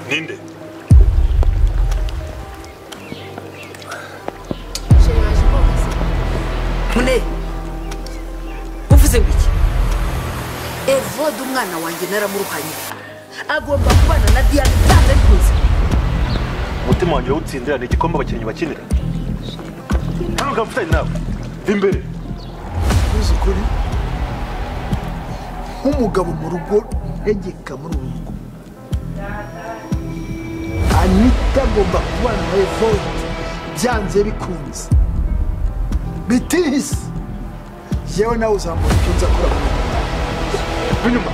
Ninde? Mune uvuze ngiki Evode umwana wanjye naramuruhanye agomba kubana na Diane cyane rwose Umutima wanjye utsindira ni igikombe abakinnyi bakinira hano ngamfitanye nawe imbere uzi ukuri nk'umugabo mu rugo ntegeka muri uru rugo Anita agomba kubana na Evode byanze bikunze bitihise yewe nawe uzambura icyo nza kora inyuma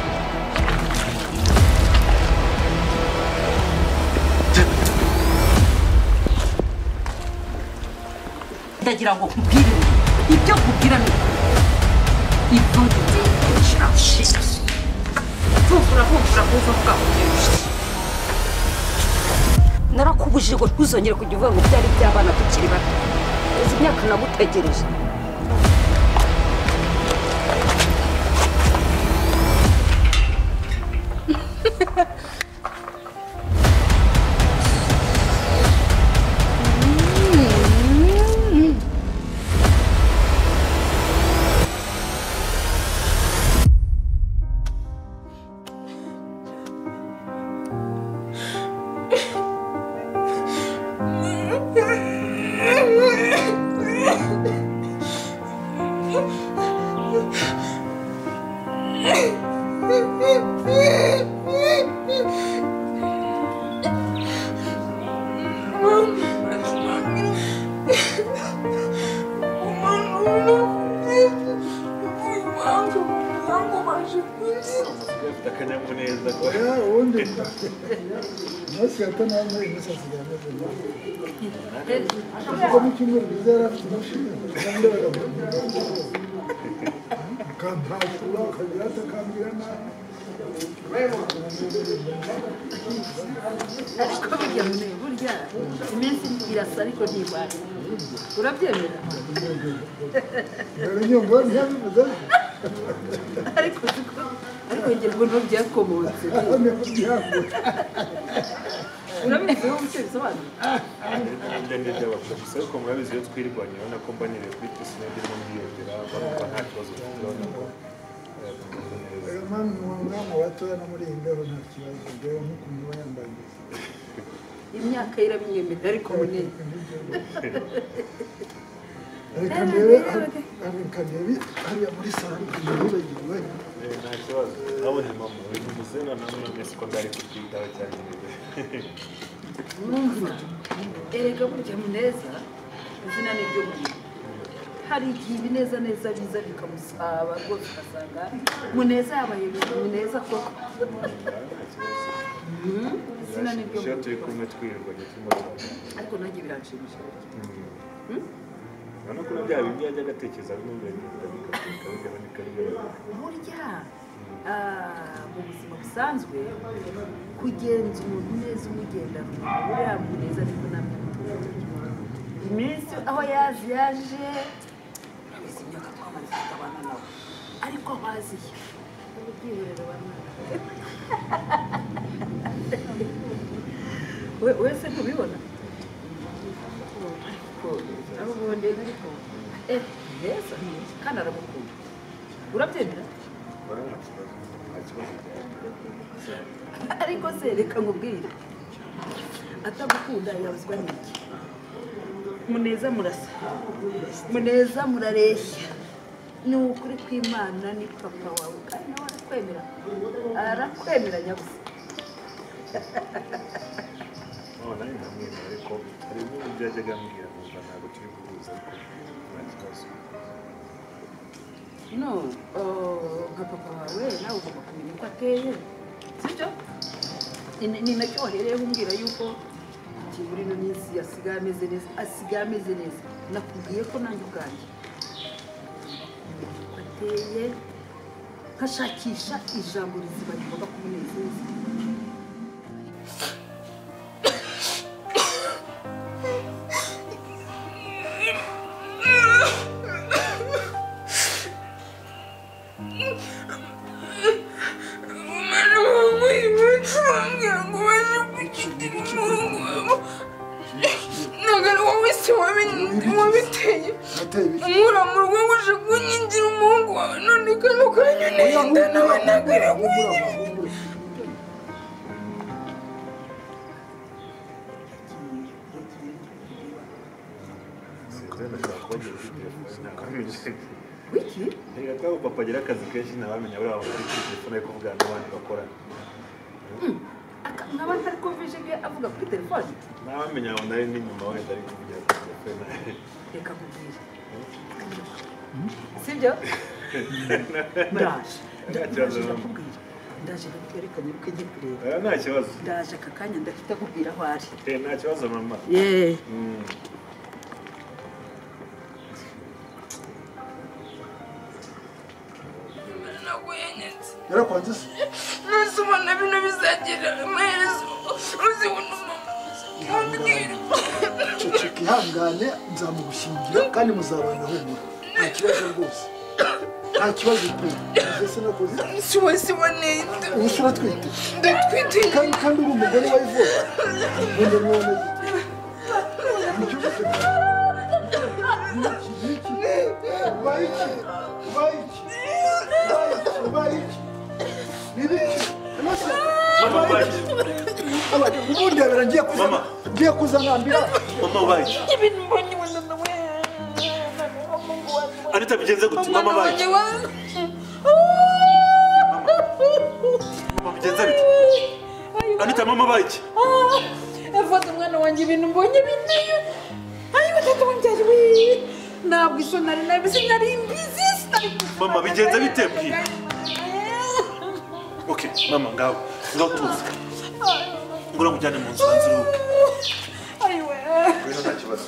ndagira ngo nkubwire ibyo nkubwira ni Evode Vumvura kuva narakubujije ngo ntuzongere kujya uvuga ngo byari by'abana tukiri bato uzi imyaka nagutegereje urabyemera ariko ngerwa no byakomotse urabizi wowe icyo bisobanura ndende by'abapolisi ariko murabizi iyo twirwanya urabona ko mbanyereye kuri pisine ndimo mbiyongera bavuga nta kibazo turabona ko umwana watoya no muri iyi mbeho nta kibazo rero nk'ukuntu uba yambaye imyaka irabimwemerera ariko munini reka ndebe hariya muri salo ntibibagirwe nta kibazo urabona mama uri muzena namwe mwese ko ndari kutwitaho cyane erega burya Muneza izina ni ryo muntu hari igihe ibineza neza biza bikamusaba rwose ugasanga Muneza yabaye Muneza koko izina ni ryo muntu turi kumwe twirwanya ariko nanjye biranshimisha urabona ko bya bindi yajya agatekereza bimwe biragenda bikagabanika burya mu buzima busanzwe kugenza umuntu neza umugendana buriya Muneza ariko namwe iminsi aho yaje urabizi imyaka twamaze tukabana nawe ariko baziye ubwihorero wese ntubibona abo bonde ariko neza kandi aramukunda urabyemera ariko se reka nkubwire atagukunda yabuzwa n'iki Muneza murasa Muneza murareshya ni ukuri kw'Imana ni papa wawe kandi nawe arakwemera nyabusa nari ndamwemera ariko hari ibintu byajyaga ambwira numva ntabwo turi guhuza ariko nta kibazo no nka papa wawe nawe ugomba kumenya uko ateye sibyo ni nacyo wahereye umbwira yuko muri ino minsi asigaye ameze neza nakubwiye ko nanjye ubwanjye ateye nkashakisha ijambo rizima rigomba kumunezeza nateye nkura mu rugo ngo uje kunyinjira umuhungu wawe none kano kanyoneye inda nawe nagwira wiki reka ko papa agira akazi kenshi ntabamenya buriya bari kuri telefone yo kuvugana n'abandi bakorana nkaba ntari kumvishe ibyo avuga kuri telefone ntabamenya ngo nari n'inyuma wenda ari kuvugira kuri telefone reka kubwira sibyo ndaje ndakubwira ndaje ndakwerekanye uko njye kureba nta kibazo ndaje aka kanya ndahita kubwira aho ari nta kibazo mama yeee yarakwanze se nose ubona bino bizagira amaherezo uzibona ceceka ihangane nzamugushyingira kandi muzabana humura nta kibazo rwose nta kibazo pe ese nakoze siwe neza ubu se uratwite ndatwite kandi uri umugore wa Yvonne none none ubundi yabera ngiye kuzanambira mama ubaye ibintu mbonye wenda nawe Anita bigenze gute mama ubaye mama bigenze bite Anita mama ubaye iki afata umwana wanjye ibintu mbonye binteye ayo batatu wanjye we ntabwo iso nari nabizi nari mbizi mama bigenze bite mbwira okay mama ngaho tuzi ngura mujyane mu nzu nziruke ayiwe nta kibazo